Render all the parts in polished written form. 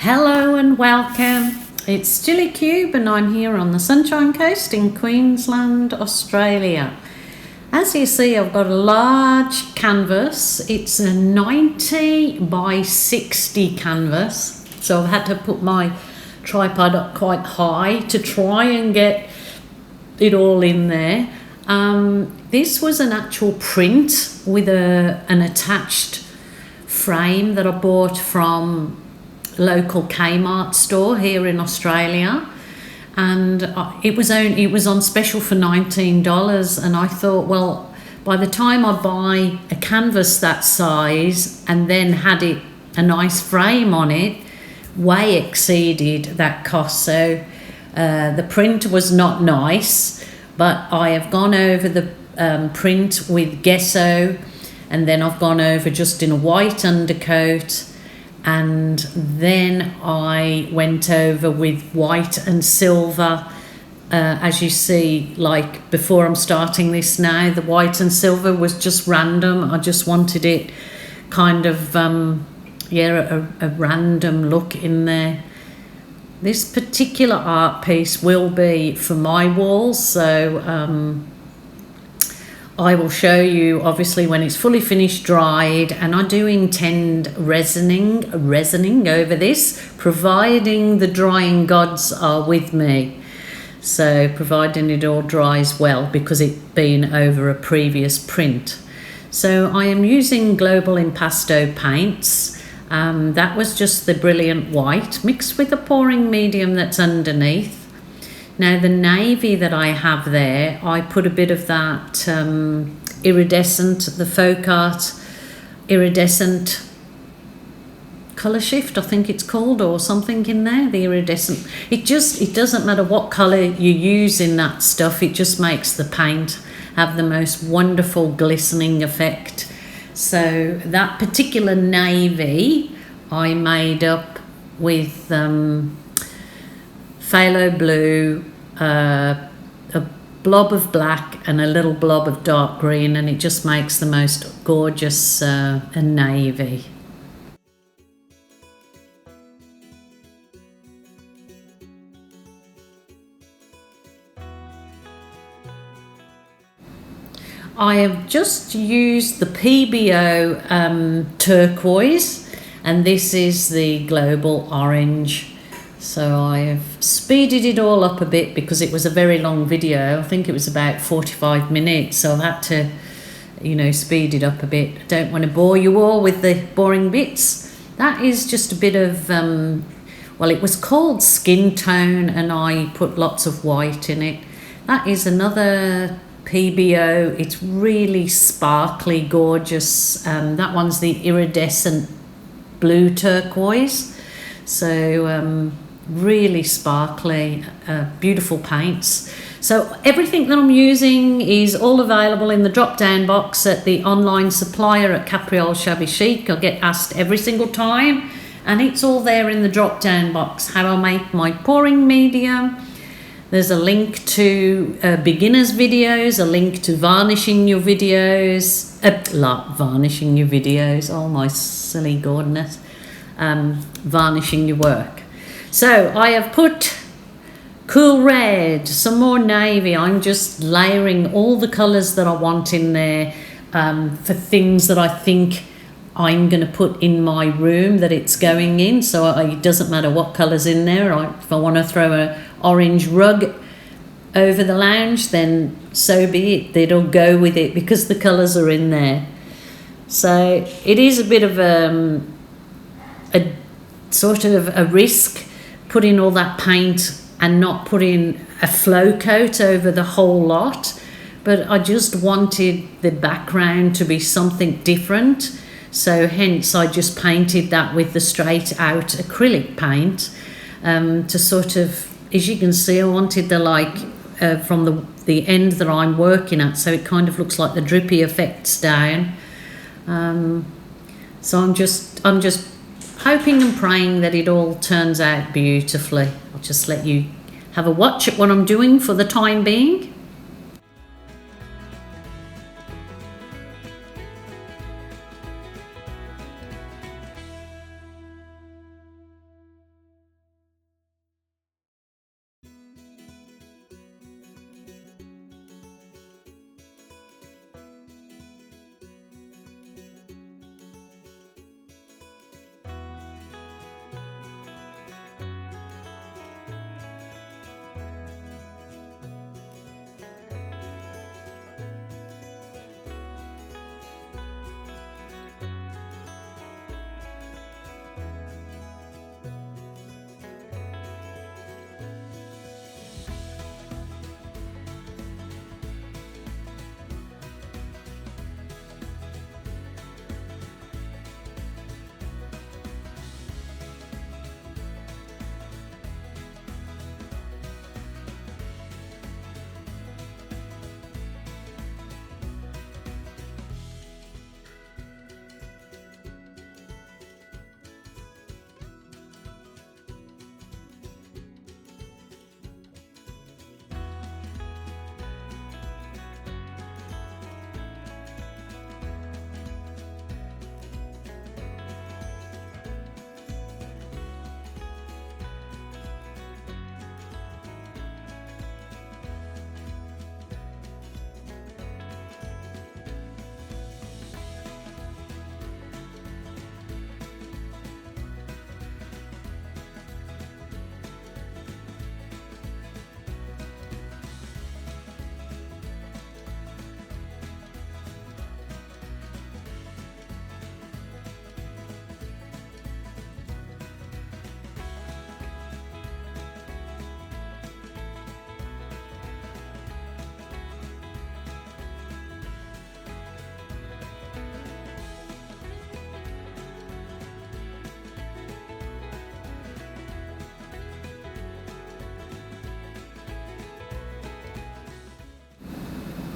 Hello and welcome. It's Gillykube and I'm here on the Sunshine Coast in Queensland, Australia. As you see, I've got a large canvas. It's a 90 by 60 canvas. So I've had to put my tripod up quite high to try and get it all in there. This was an actual print with an attached frame that I bought from local Kmart store here in Australia, and it was on special for $19, and I thought, well, by the time I buy a canvas that size and then had it a nice frame on it, way exceeded that cost. So the print was not nice, but I have gone over the print with gesso, and then I've gone over just in a white undercoat, and then I went over with white and silver. As you see, like before I'm starting this now, the white and silver was just random. I just wanted it kind of a random look in there. This particular art piece will be for my walls, so I will show you obviously when it's fully finished, dried, and I do intend resining over this, providing the drying gods are with me. So providing it all dries well, because it's been over a previous print. So I am using Global Impasto paints. That was just the brilliant white mixed with the pouring medium that's underneath. Now the navy that I have there, I put a bit of that iridescent, the folk art iridescent colour shift, I think it's called, or something in there, the iridescent. It doesn't matter what colour you use in that stuff, it just makes the paint have the most wonderful glistening effect. So that particular navy I made up with phthalo blue, a blob of black and a little blob of dark green, and it just makes the most gorgeous navy. I have just used the PBO turquoise, and this is the Global Orange. So I have speeded it all up a bit because it was a very long video. I think it was about 45 minutes, so I've had to, speed it up a bit. I don't want to bore you all with the boring bits. That is just a bit of, it was called Skin Tone, and I put lots of white in it. That is another PBO. It's really sparkly, gorgeous. That one's the iridescent blue turquoise. So really sparkly, beautiful paints. So everything that I'm using is all available in the drop down box at the online supplier at Capriole Shabby Chic. I get asked every single time, and it's all there in the drop down box. How I make my pouring medium. There's a link to beginners videos, a link to varnishing your videos, oh my silly goodness, varnishing your work. So I have put cool red, some more navy. I'm just layering all the colours that I want in there for things that I think I'm going to put in my room that it's going in. So it doesn't matter what colour's in there. If I want to throw an orange rug over the lounge, then so be it. It'll go with it because the colours are in there. So it is a bit of a sort of a risk putting all that paint and not putting a flow coat over the whole lot, but I just wanted the background to be something different, so hence I just painted that with the straight out acrylic paint to sort of, as you can see, I wanted the from the end that I'm working at, so it kind of looks like the drippy effects down. So I'm just hoping and praying that it all turns out beautifully. I'll just let you have a watch at what I'm doing for the time being.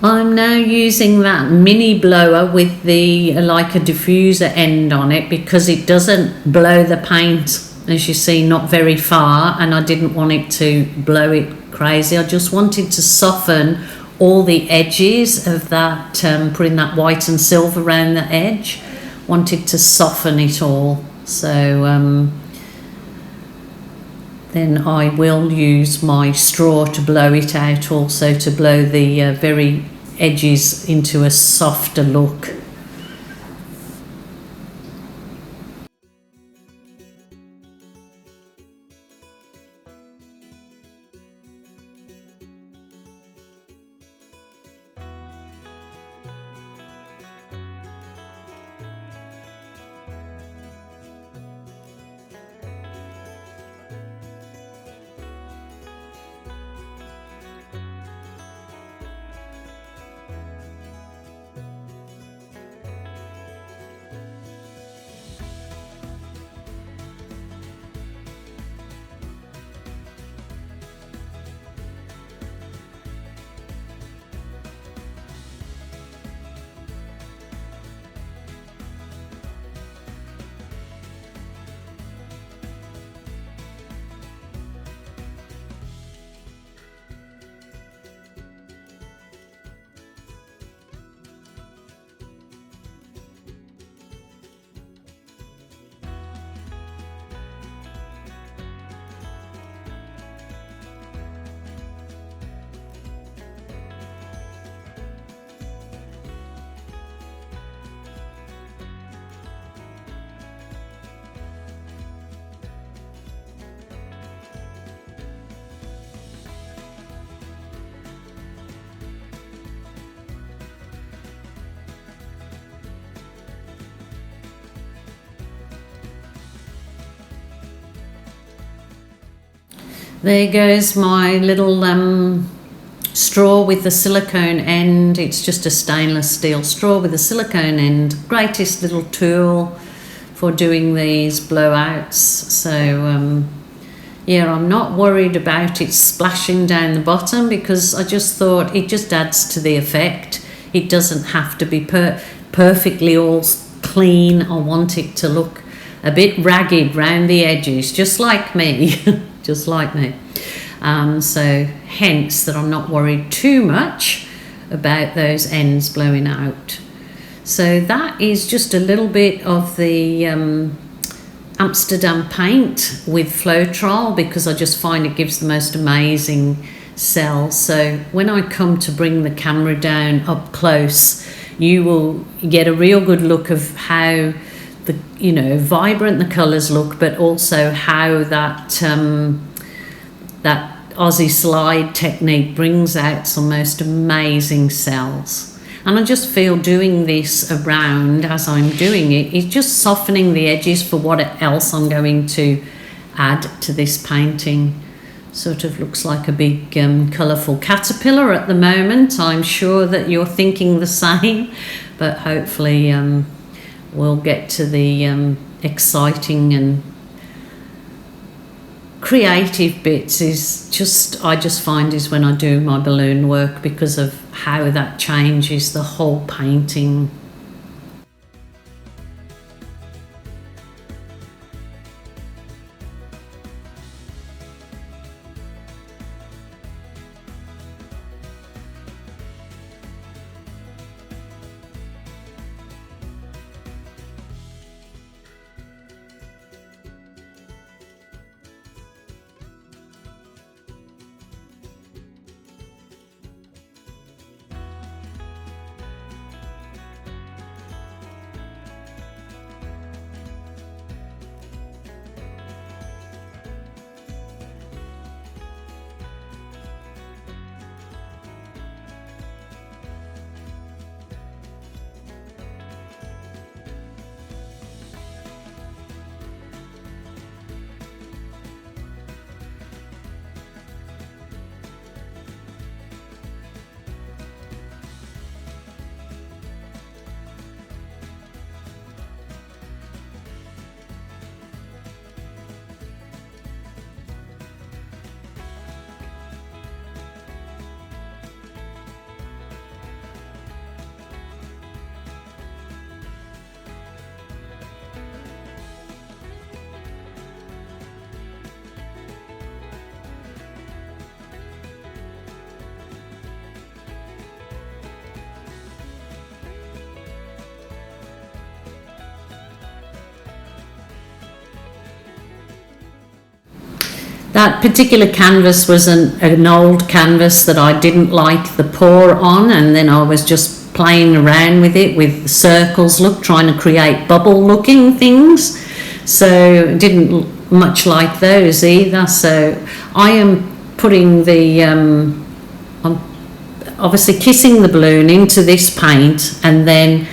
I'm now using that mini blower with the like a diffuser end on it, because it doesn't blow the paint, as you see, not very far, and I didn't want it to blow it crazy. I just wanted to soften all the edges of that, putting that white and silver around the edge, wanted to soften it all. So then I will use my straw to blow it out also, to blow the very edges into a softer look. There goes my little straw with the silicone end. It's just a stainless steel straw with a silicone end. Greatest little tool for doing these blowouts. So yeah, I'm not worried about it splashing down the bottom, because I just thought it just adds to the effect. It doesn't have to be perfectly all clean. I want it to look a bit ragged round the edges, just like me. Just like me. So hence that I'm not worried too much about those ends blowing out. So that is just a little bit of the Amsterdam paint with floetrol, because I just find it gives the most amazing cells. So when I come to bring the camera down up close, you will get a real good look of how the vibrant the colours look, but also how that that Aussie slide technique brings out some most amazing cells. And I just feel doing this around as I'm doing it is just softening the edges for what else I'm going to add to this painting. Sort of looks like a big colourful caterpillar at the moment. I'm sure that you're thinking the same, but hopefully we'll get to the exciting and creative bits. I just find is when I do my balloon work, because of how that changes the whole painting. That particular canvas was an old canvas that I didn't like the pour on, and then I was just playing around with it with circles, trying to create bubble looking things. So didn't much like those either. So I am putting the I'm obviously kissing the balloon into this paint, and then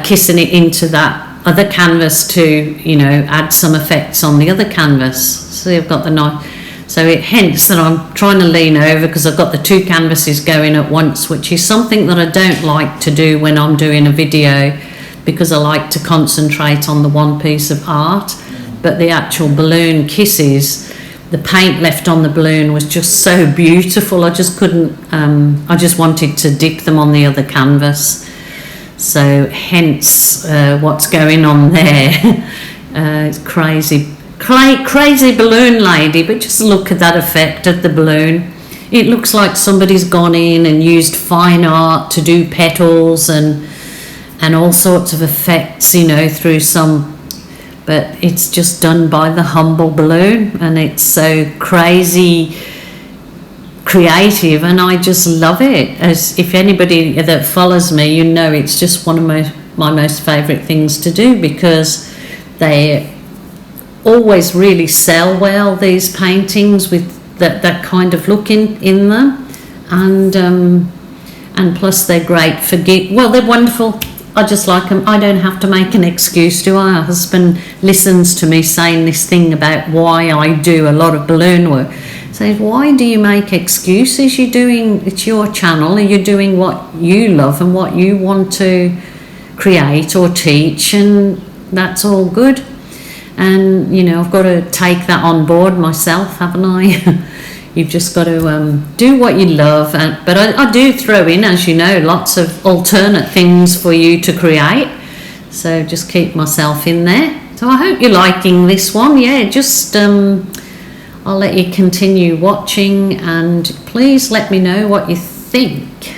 kissing it into that other canvas to, you know, add some effects on the other canvas. So I've got the knife. So it hence that I'm trying to lean over because I've got the two canvases going at once, which is something that I don't like to do when I'm doing a video, because I like to concentrate on the one piece of art. But the actual balloon kisses, the paint left on the balloon was just so beautiful. I just couldn't, I just wanted to dip them on the other canvas. So hence what's going on there. It's crazy balloon lady, but just look at that effect of the balloon. It looks like somebody's gone in and used fine art to do petals and all sorts of effects, you know, through some, but it's just done by the humble balloon, and it's so crazy creative, and I just love it. As if anybody that follows me, you know, it's just one of my most favorite things to do, because they always really sell well, these paintings with that kind of look in them, and plus they're great for they're wonderful. I just like them. I don't have to make an excuse, do I? My husband listens to me saying this thing about why I do a lot of balloon work. Says, why do you make excuses? It's your channel, and you're doing what you love and what you want to create or teach, and that's all good. And, you know, I've got to take that on board myself, haven't I? You've just got to do what you love. But I do throw in, as you know, lots of alternate things for you to create. So just keep myself in there. So I hope you're liking this one. Yeah, just I'll let you continue watching, and please let me know what you think.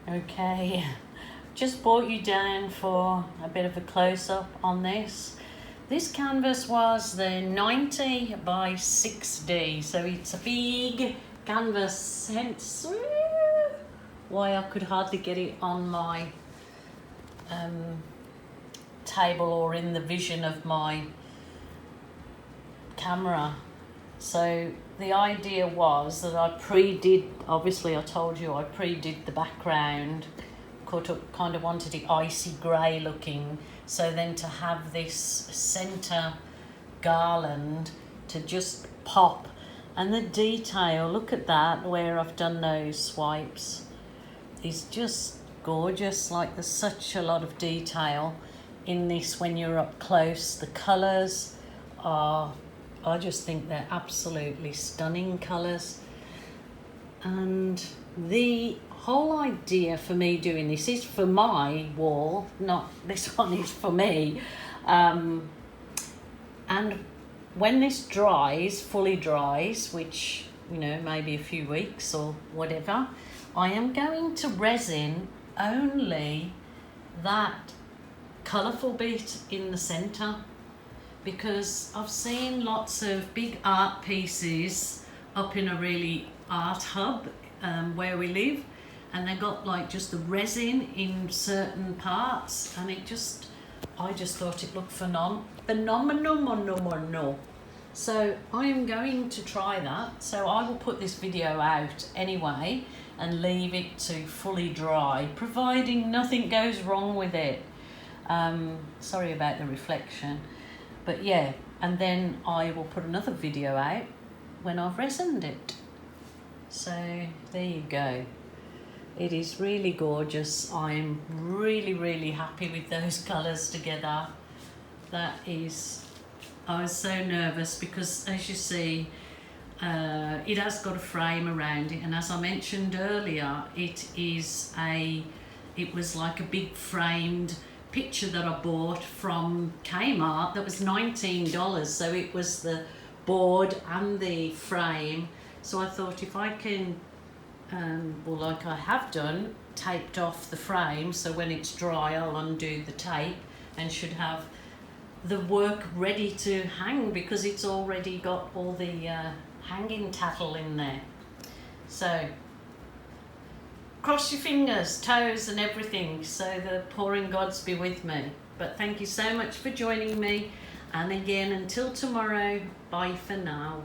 Okay, just brought you down for a bit of a close-up on this. This canvas was the 90 by 60, so it's a big canvas, hence why I could hardly get it on my table or in the vision of my camera. So the idea was that I pre-did, obviously I told you I pre-did the background, kind of wanted it icy grey looking, so then to have this centre garland to just pop, and the detail, look at that, where I've done those swipes, is just gorgeous. Like, there's such a lot of detail in this when you're up close. The colours are, I just think they're absolutely stunning colours. And the whole idea for me doing this is for my wall, not this one is for me. And when this dries, fully dries, which you know, maybe a few weeks or whatever. I am going to resin only that colourful bit in the centre, because I've seen lots of big art pieces up in a really art hub where we live, and they got like just the resin in certain parts, and I just thought it looked phenomenal. So I am going to try that. So I will put this video out anyway and leave it to fully dry, providing nothing goes wrong with it. Sorry about the reflection, but yeah, and then I will put another video out when I've resined it. So there you go. It is really gorgeous. I'm really happy with those colours together. I was so nervous because, as you see, it has got a frame around it, and as I mentioned earlier, it was like a big framed picture that I bought from Kmart that was $19, so it was the board and the frame. So I thought, if I can, well, like I have done, taped off the frame, so when it's dry I'll undo the tape and should have the work ready to hang, because it's already got all the hanging tattle in there. So cross your fingers, toes and everything, so the pouring gods be with me. But thank you so much for joining me, and again, until tomorrow, bye for now.